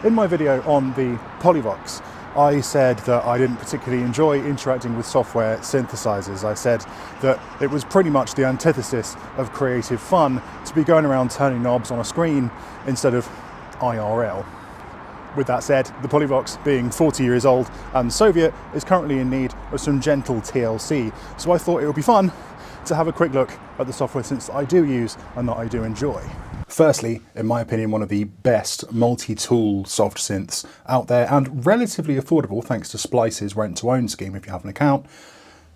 In my video on the Polyvox, I said that I didn't particularly enjoy interacting with software synthesizers. I said that it was pretty much the antithesis of creative fun to be going around turning knobs on a screen instead of IRL. With that said, the Polyvox, being 40 years old and Soviet, is currently in need of some gentle TLC, so I thought it would be fun to have a quick look at the software synths I do use and that I do enjoy. Firstly, in my opinion, one of the best multi-tool soft synths out there and relatively affordable thanks to Splice's rent-to-own scheme if you have an account,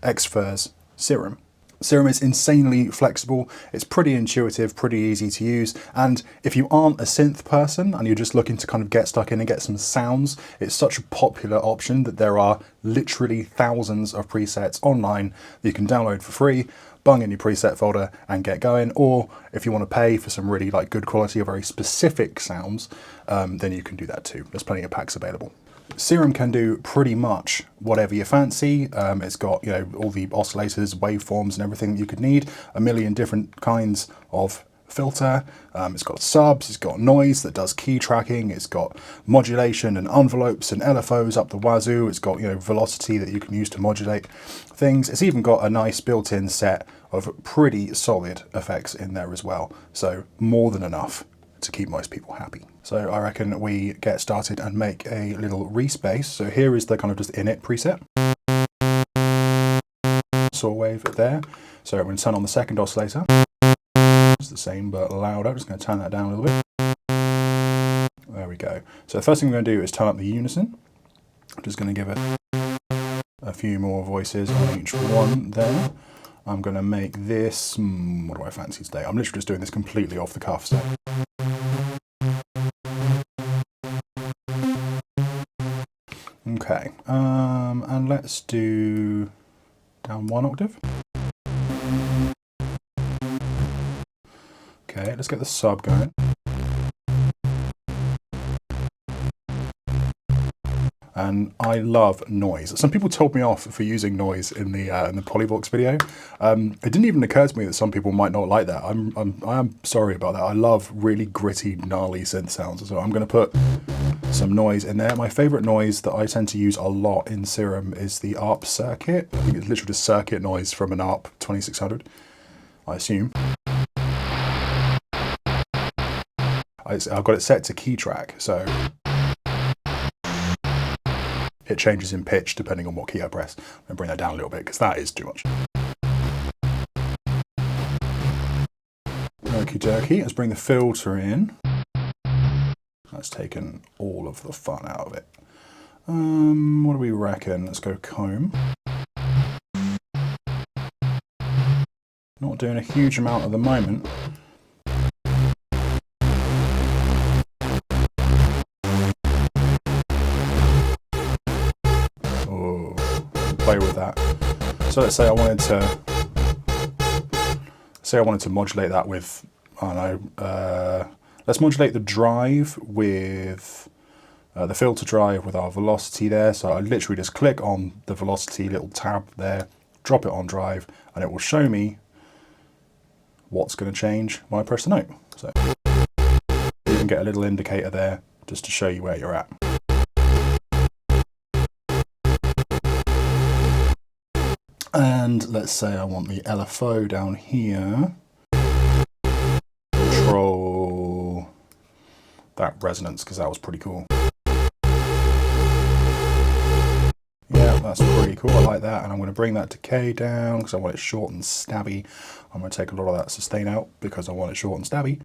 Xfer's Serum. Serum is insanely flexible, it's pretty intuitive, pretty easy to use, and if you aren't a synth person and you're just looking to kind of get stuck in and get some sounds, it's such a popular option that there are literally thousands of presets online that you can download for free, bung in your preset folder and get going. Or if you want to pay for some really good quality or very specific sounds, then you can do that too. There's plenty of packs available. Serum can do pretty much whatever you fancy. It's got all the oscillators, waveforms and everything that you could need, a million different kinds of filter. It's got subs, it's got noise that does key tracking, it's got modulation and envelopes and LFOs up the wazoo, it's got velocity that you can use to modulate things. It's even got a nice built-in set of pretty solid effects in there as well, so more than enough to keep most people happy. So I reckon we get started and make a little respace. So here is the kind of just init preset. Saw wave there. So I'm going to turn on the second oscillator. It's the same but louder. I'm just going to turn that down a little bit. There we go. So the first thing I'm going to do is turn up the unison. I'm just going to give it a few more voices on each one there. I'm going to make this, what do I fancy today? I'm literally just doing this completely off the cuff. So. Okay, and let's do down one octave. Okay, let's get the sub going. And I love noise. Some people told me off for using noise in the Polyvox video. It didn't even occur to me that some people might not like that. I am sorry about that. I love really gritty, gnarly synth sounds. So I'm going to put some noise in there. My favorite noise that I tend to use a lot in Serum is the ARP circuit. I think it's literally just circuit noise from an ARP 2600, I assume. I've got it set to key track, so it changes in pitch depending on what key I press. I'm going to bring that down a little bit because that is too much. Okie dokie, let's bring the filter in. That's taken all of the fun out of it. What do we reckon? Let's go comb. Not doing a huge amount at the moment. Play with that. So let's say I wanted to modulate that with, I don't know, let's modulate the drive with the filter drive with our velocity there. So I literally just click on the velocity little tab there, drop it on drive, and it will show me what's going to change when I press the note. So you can get a little indicator there just to show you where you're at. And let's say I want the LFO down here. Control that resonance because that was pretty cool. Yeah, that's pretty cool. I like that. And I'm going to bring that decay down because I want it short and stabby. I'm going to take a lot of that sustain out because I want it short and stabby.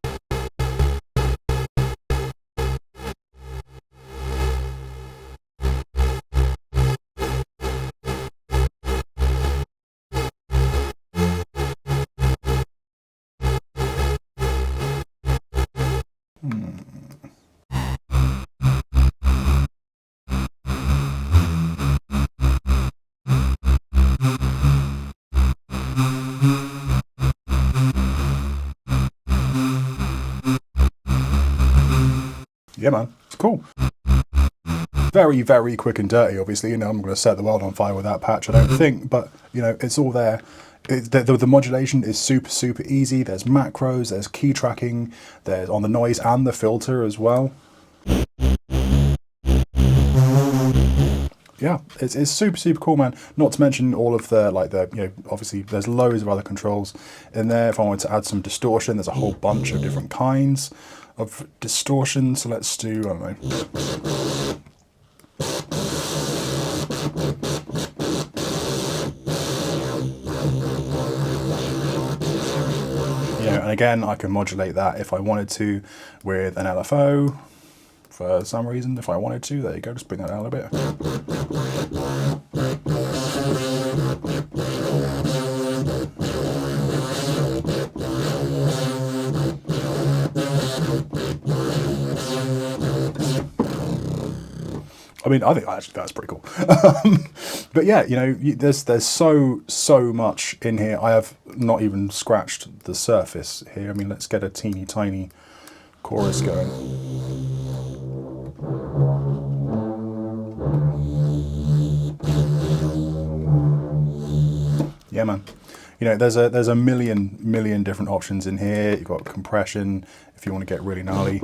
Yeah, man, it's cool. Very, very quick and dirty, obviously. I'm going to set the world on fire with that patch, I don't think, but, it's all there. The modulation is super, super easy. There's macros, there's key tracking, there's on the noise and the filter as well. yeah, it's super, super cool, man. Not to mention all of the, like the, you know, obviously there's loads of other controls in there. If I wanted to add some distortion, there's a whole bunch of different kinds of distortion. So let's do, I don't know. You know, and again, I can modulate that if I wanted to with an LFO. For some reason, if I wanted to, there you go, just bring that down a little bit. I mean, I think actually that's pretty cool. But yeah, you know, there's so much in here. I have not even scratched the surface here. I mean, let's get a teeny tiny chorus going. Yeah, man. You know, there's a million different options in here. You've got compression if you want to get really gnarly.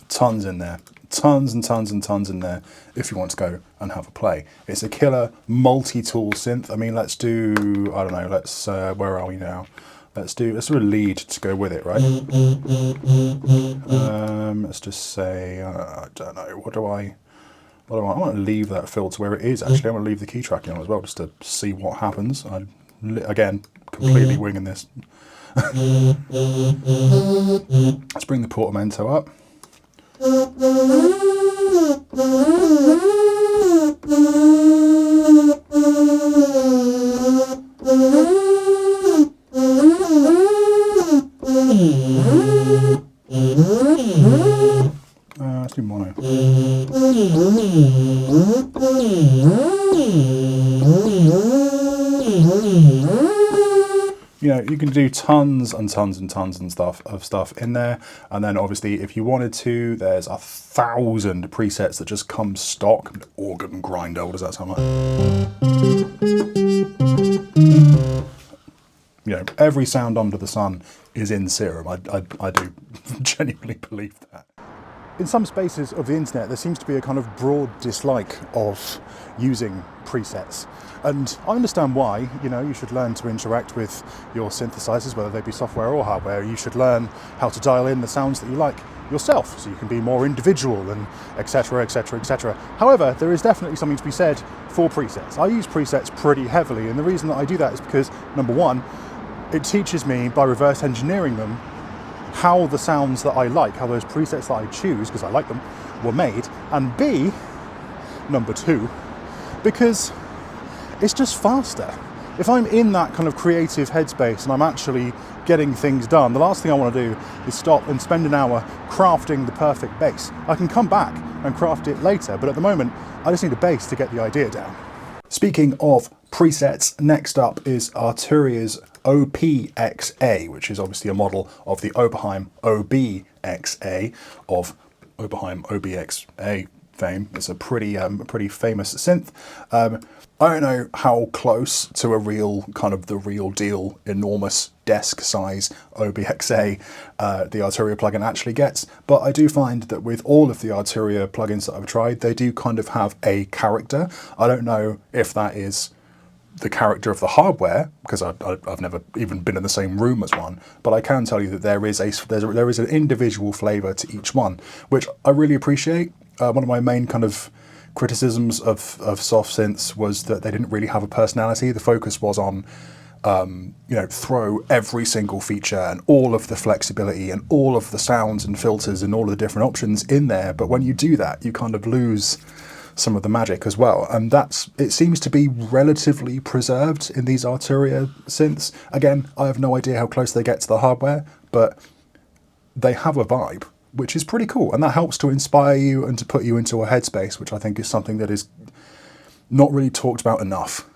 Tons in there. Tons and tons and tons in there if you want to go and have a play. It's a killer multi-tool synth. I mean, let's do, I don't know, let's, where are we now? Let's do a lead to go with it, right? Let's just say, I don't know, what do I want to leave that filter where it is, actually. I want to leave the key tracking on as well, just to see what happens. Again, completely winging this. Let's bring the portamento up. Let's do mono. You know, you can do tons and tons and tons and stuff in there, and then obviously if you wanted to, there's 1,000 presets that just come stock. Organ grinder, what does that sound like? You know, every sound under the sun is in Serum. I do genuinely believe that. In some spaces of the internet, there seems to be a kind of broad dislike of using presets. And I understand why. You know, you should learn to interact with your synthesizers, whether they be software or hardware. You should learn how to dial in the sounds that you like yourself, so you can be more individual and etc, etc, etc. However, there is definitely something to be said for presets. I use presets pretty heavily, and the reason that I do that is because, number one, it teaches me, by reverse engineering them, how the sounds that I like, how those presets that I choose, because I like them, were made. And B, number two, because it's just faster. If I'm in that kind of creative headspace and I'm actually getting things done, the last thing I want to do is stop and spend an hour crafting the perfect bass. I can come back and craft it later, but at the moment, I just need a bass to get the idea down. Speaking of presets, next up is Arturia's OB-XA, which is obviously a model of the Oberheim OB-XA of Oberheim OB-XA fame. It's a pretty famous synth. I don't know how close to a real, kind of the real deal, enormous desk size OB-XA the Arturia plugin actually gets, but I do find that with all of the Arturia plugins that I've tried, they do kind of have a character. I don't know if that is the character of the hardware, because I've never even been in the same room as one, but I can tell you that there is an individual flavour to each one, which I really appreciate. One of my main kind of criticisms of soft synths was that they didn't really have a personality. The focus was on you know, throw every single feature and all of the flexibility and all of the sounds and filters and all of the different options in there, but when you do that, you kind of lose some of the magic as well, and it seems to be relatively preserved in these Arturia synths. Again, I have no idea how close they get to the hardware, but they have a vibe, which is pretty cool, and that helps to inspire you and to put you into a headspace, which I think is something that is not really talked about enough.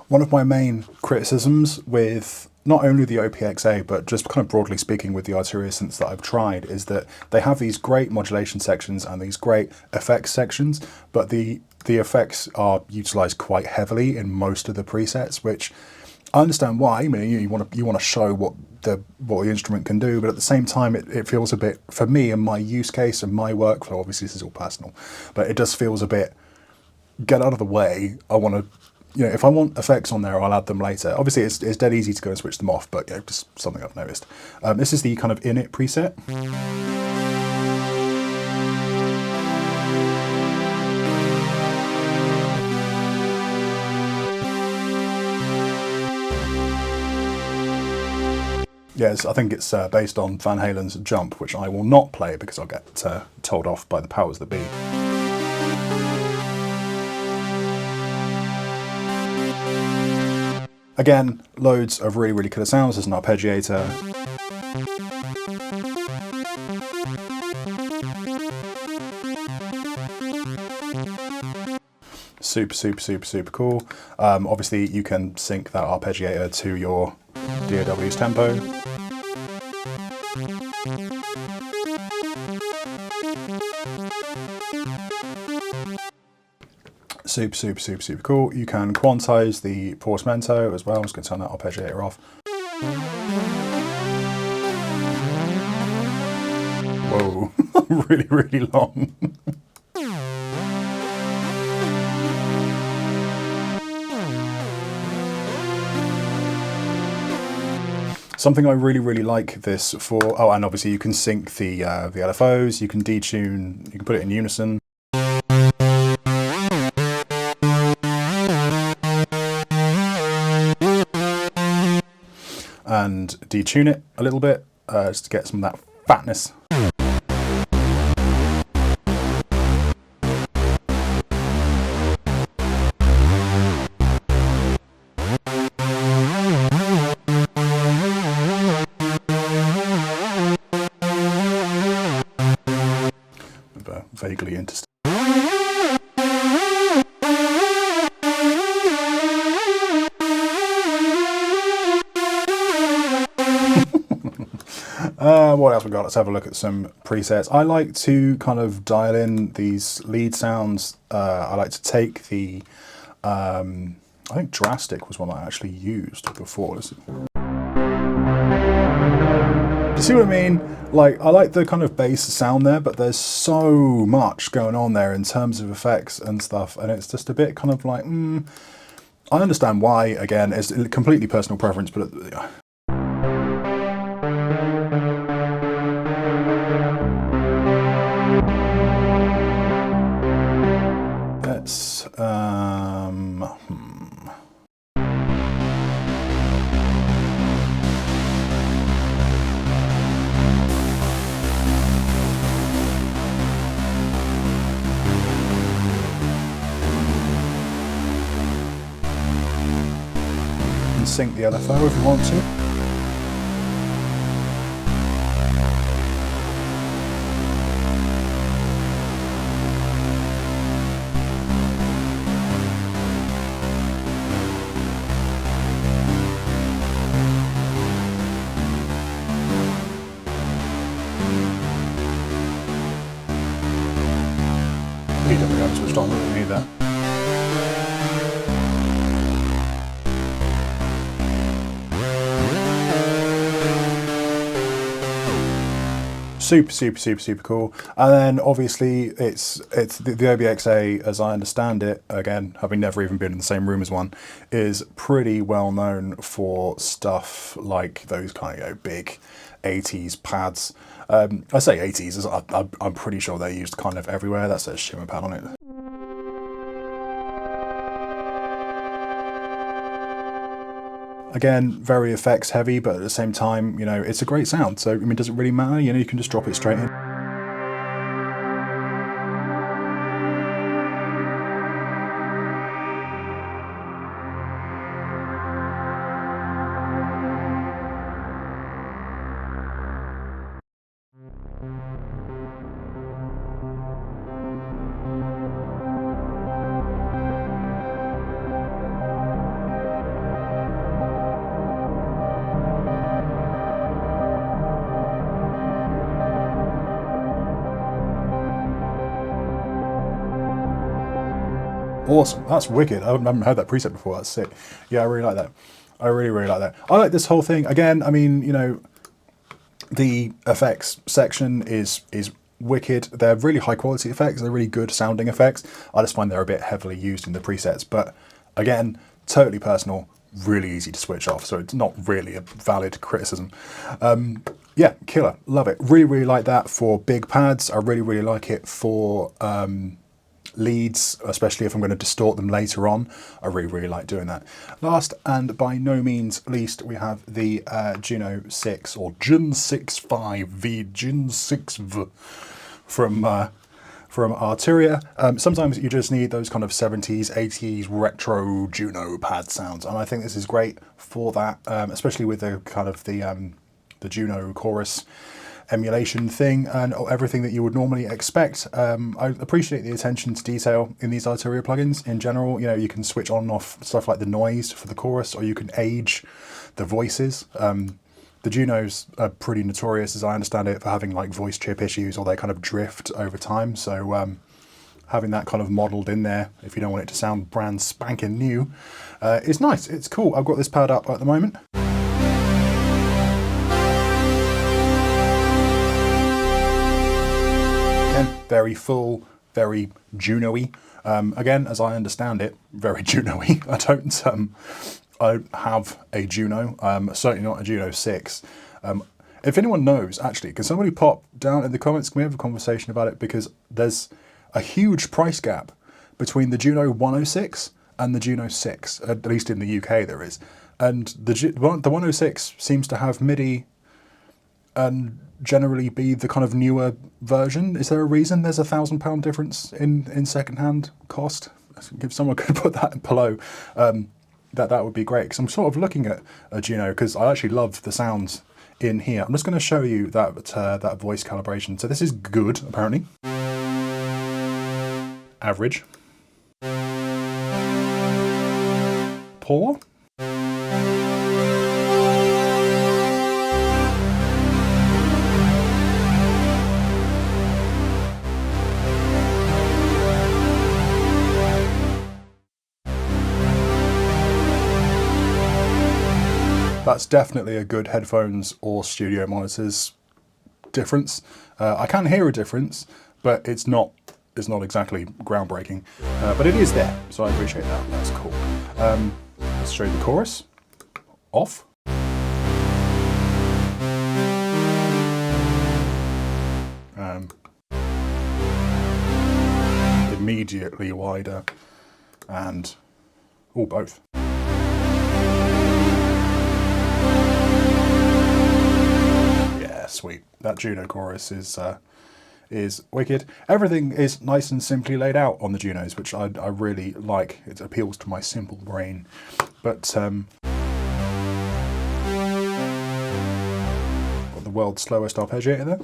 One of my main criticisms with not only the OB-XA, but just kind of broadly speaking with the Arturia synths that I've tried, is that they have these great modulation sections and these great effects sections, but the effects are utilized quite heavily in most of the presets, which I understand why. I mean, you want to show what the instrument can do, but at the same time, it feels a bit, for me and my use case and my workflow, obviously this is all personal, but it just feels a bit, get out of the way. I want to, you know, if I want effects on there, I'll add them later. Obviously, it's dead easy to go and switch them off, but you know, just something I've noticed. This is the kind of init preset. Yes, I think it's based on Van Halen's Jump, which I will not play because I'll get told off by the powers that be. Again, loads of really, really killer sounds. There's an arpeggiator. Super, super, super, super cool. Obviously, you can sync that arpeggiator to your DAW's tempo. Super, super, super, super cool. You can quantize the portamento as well. I'm just going to turn that arpeggiator off. Whoa, really, really long. Something I really, really like this for, oh, and obviously you can sync the LFOs, you can detune, you can put it in unison. And detune it a little bit, just to get some of that fatness. Vaguely interesting. What else we got? Let's have a look at some presets. I like to kind of dial in these lead sounds. I like to take the, I think Drastic was one I actually used before. You see what I mean? Like, I like the kind of bass sound there, but there's so much going on there in terms of effects and stuff, and it's just a bit kind of like, I understand why, again, it's completely personal preference, but let's, sync the LFO if you want to. PWM switched on, we don't need that. Super, super, super, super cool. And then obviously it's the OB-XA, as I understand it, again, having never even been in the same room as one, is pretty well known for stuff like those kind of, you know, big 80s pads. I say 80s, as I'm pretty sure they're used kind of everywhere. That says shimmer pad on it. Again, very effects heavy, but at the same time, you know, it's a great sound. So, I mean, does it really matter? You know, you can just drop it straight in. Awesome, that's wicked. I haven't heard that preset before, that's sick. Yeah, I really like that. I really like that. I like this whole thing. Again, I mean, you know, the effects section is wicked. They're really high quality effects. They're really good sounding effects. I just find they're a bit heavily used in the presets, but again, totally personal, really easy to switch off. So it's not really a valid criticism. Yeah, killer, love it. Really like that for big pads. I really like it for leads, especially if I'm going to distort them later on. I really like doing that. Last and by no means least, we have the Juno 6 or Jun 6.5 v Jun 6v from Arturia. Sometimes you just need those kind of 70s, 80s retro Juno pad sounds, and I think this is great for that, especially with the kind of the Juno chorus emulation thing and everything that you would normally expect. I appreciate the attention to detail in these Arturia plugins in general. You know, you can switch on and off stuff like the noise for the chorus, or you can age the voices. The Junos are pretty notorious, as I understand it, for having like voice chip issues, or they kind of drift over time. So having that kind of modelled in there, if you don't want it to sound brand spanking new, is nice. It's cool. I've got this pad up at the moment. Very full, very Juno-y. Again, as I understand it, very Juno-y. I don't have a Juno, certainly not a Juno 6. If anyone knows, actually, can somebody pop down in the comments? Can we have a conversation about it? Because there's a huge price gap between the Juno 106 and the Juno 6, at least in the UK there is. And the 106 seems to have MIDI and generally be the kind of newer version. Is there a reason there's £1,000 difference in second-hand cost? If someone could put that below, that would be great. Because I'm sort of looking at a Juno, because I actually love the sounds in here. I'm just going to show you that voice calibration. So this is good, apparently. Average. Poor. That's definitely a good headphones or studio monitors difference. I can hear a difference, but it's not exactly groundbreaking. But it is there, so I appreciate that. That's cool. Let's show you the chorus. Off. Immediately wider, and both. Sweet. That Juno chorus is wicked. Everything is nice and simply laid out on the Junos, which I really like. It appeals to my simple brain. But got the world's slowest arpeggiator there.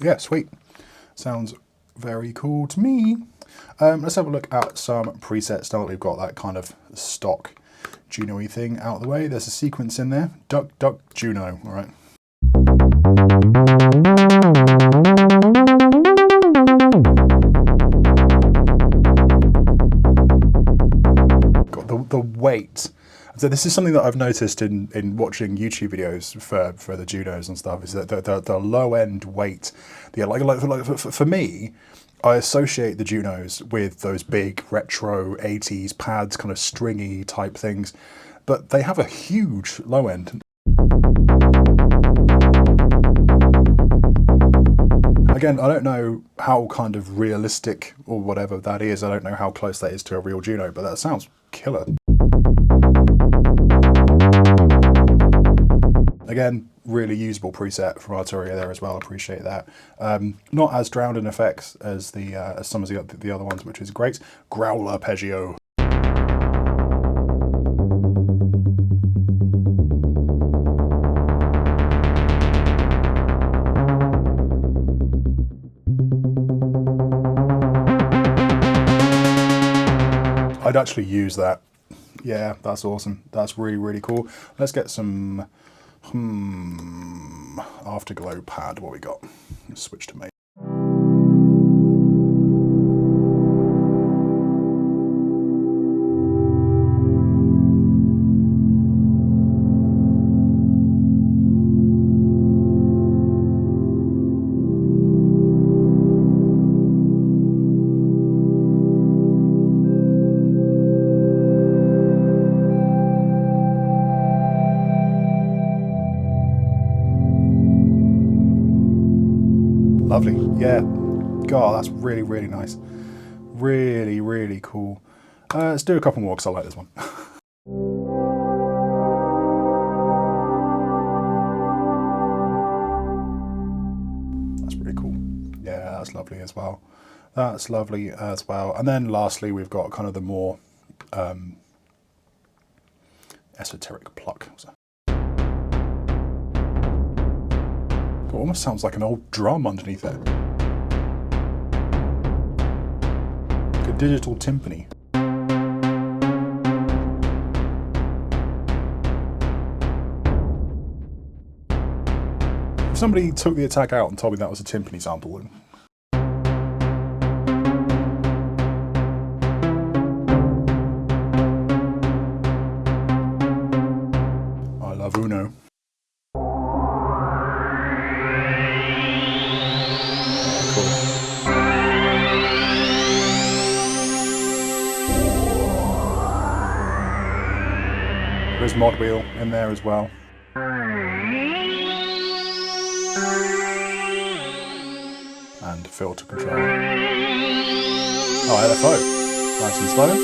Yeah, sweet. Sounds very cool to me. Let's have a look at some presets now that we've got that kind of stock Juno-y thing out of the way. There's a sequence in there. Duck, duck, Juno. All right. Got the weight. So this is something that I've noticed in watching YouTube videos for the Junos and stuff, is that the low end weight. Yeah, like for me, I associate the Junos with those big retro 80s pads, kind of stringy type things, but they have a huge low end. Again, I don't know how kind of realistic or whatever that is. I don't know how close that is to a real Juno, but that sounds killer. Again, really usable preset from Arturia there as well. Appreciate that. Not as drowned in effects as some of the other ones, which is great. Growl arpeggio. I'd actually use that. Yeah, that's awesome. That's really, really cool. Let's get some afterglow pad. What we got? Let's switch to make. Lovely, yeah. God, that's really, really nice. Really, really cool. Let's do a couple more because I like this one. That's pretty cool. Yeah, that's lovely as well. That's lovely as well. And then lastly, we've got kind of the more esoteric pluck. It almost sounds like an old drum underneath it. Like a digital timpani. If somebody took the attack out and told me that was a timpani sample, then I love Juno. There's mod wheel in there as well. And filter control. Oh, LFO. Nice and slow.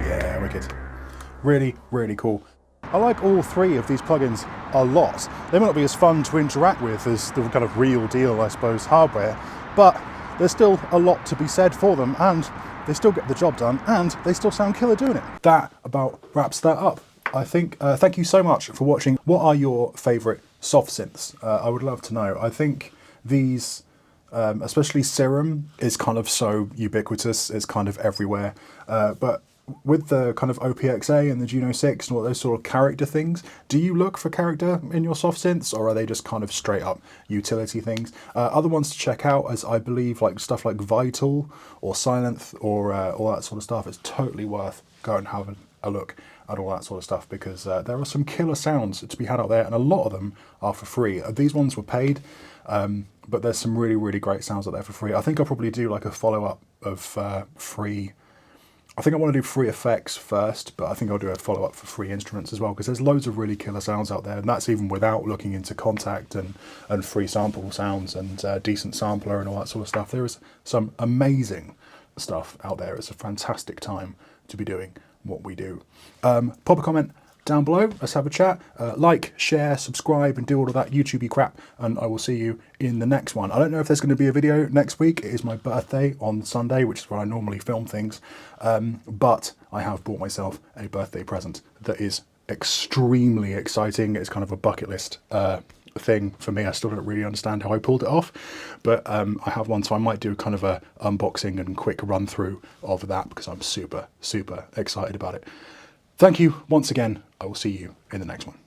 Yeah, wicked. Really, really cool. I like all three of these plugins a lot. They might not be as fun to interact with as the kind of real deal, I suppose, hardware, but there's still a lot to be said for them, and they still get the job done, and they still sound killer doing it. That about wraps that up. I think, thank you so much for watching. What are your favorite soft synths? I would love to know. I think these, especially Serum, is kind of so ubiquitous, it's kind of everywhere, but with the kind of OB-XA and the Juno 6 and all those sort of character things, do you look for character in your soft synths, or are they just kind of straight up utility things? Other ones to check out, as I believe like stuff like Vital or SYNTHS or all that sort of stuff, it's totally worth going and having a look at all that sort of stuff, because there are some killer sounds to be had out there, and a lot of them are for free. These ones were paid, but there's some really, really great sounds out there for free. I think I'll probably do like a follow-up of free. I think I want to do free effects first, but I think I'll do a follow-up for free instruments as well, because there's loads of really killer sounds out there, and that's even without looking into Contact and free sample sounds and decent sampler and all that sort of stuff. There is some amazing stuff out there. It's a fantastic time to be doing what we do. Pop a comment down below, let's have a chat. Like, share, subscribe, and do all of that YouTube-y crap, and I will see you in the next one. I don't know if there's going to be a video next week. It is my birthday on Sunday, which is where I normally film things, but I have bought myself a birthday present that is extremely exciting. It's kind of a bucket list thing for me. I still don't really understand how I pulled it off, but I have one, so I might do kind of a unboxing and quick run through of that, because I'm super, super excited about it. Thank you once again. I will see you in the next one.